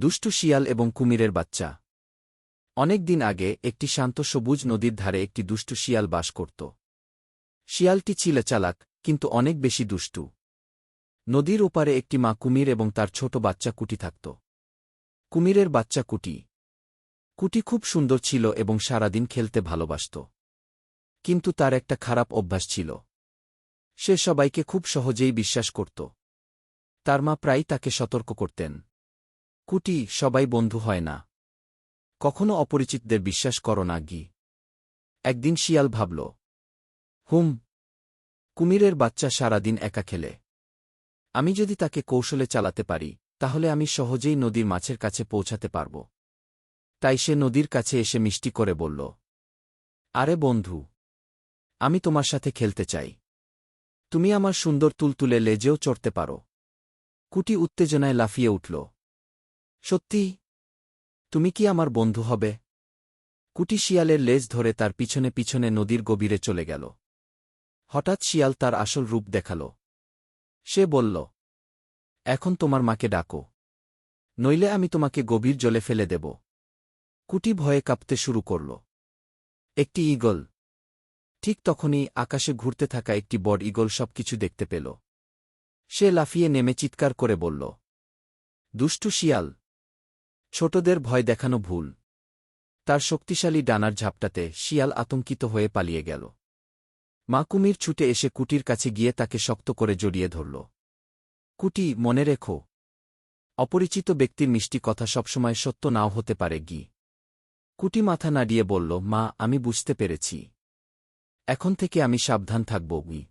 দুষ্টু শিয়াল এবং কুমিরের বাচ্চা। অনেক দিন আগে একটি শান্ত সবুজ নদীর ধারে একটি দুষ্টু শিয়াল বাস করত। শিয়ালটি ছিল চালাক, কিন্তু অনেক বেশি দুষ্টু। নদীর ওপারে একটি মা কুমির এবং তার ছোট বাচ্চা কুটি থাকত। কুমিরের বাচ্চা কুটি কুটি খুব সুন্দর ছিল এবং সারাদিন খেলতে ভালোবাসত। কিন্তু তার একটা খারাপ অভ্যাস ছিল। সে সবাইকে খুব সহজেই বিশ্বাস করত। তার মা প্রায়ই তাকে সতর্ক করতেন, কুটি, সবাই বন্ধু হয় না। কখনো অপরিচিতদের বিশ্বাস করো না গি। একদিন শিয়াল ভাবল, কুমিরের বাচ্চা সারাদিন একা খেলে। আমি যদি তাকে কৌশলে চালাতে পারি, তাহলে আমি সহজেই নদীর মাছের কাছে পৌঁছাতে পারব। তাই সে নদীর কাছে এসে মিষ্টি করে বলল, আরে বন্ধু, আমি তোমার সাথে খেলতে চাই। তুমি আমার সুন্দর তুলতুলে লেজেও চড়তে পারো। কুটি উত্তেজনায় লাফিয়ে উঠল, সত্যি? তুমি কি আমার বন্ধু হবে? কুটি শিয়ালের লেজ ধরে তার পিছনে পিছনে নদীর গভীরে চলে গেল। হঠাৎ শিয়াল তার আসল রূপ দেখাল। সে বলল, এখন তোমার মাকে ডাকো, নইলে আমি তোমাকে গভীর জলে ফেলে দেব। কুটি ভয়ে কাঁপতে শুরু করল। একটি ঈগল। ঠিক তখনই আকাশে ঘুরতে থাকা একটি বড় ঈগল সবকিছু দেখতে পেল। সে লাফিয়ে নেমে চিৎকার করে বলল, দুষ্টু শিয়াল, ছোটদের ভয় দেখানো ভুল। তার শক্তিশালী ডানার ঝাপটাতে শিয়াল আতঙ্কিত হয়ে পালিয়ে গেল। মা কুমির ছুটে এসে কুটির কাছে গিয়ে তাকে শক্ত করে জড়িয়ে ধরল। কুটি, মনে রেখো, অপরিচিত ব্যক্তির মিষ্টি কথা সবসময় সত্য নাও হতে পারে গি। কুটি মাথা নাড়িয়ে বলল, মা, আমি বুঝতে পেরেছি। এখন থেকে আমি সাবধান থাকব গি।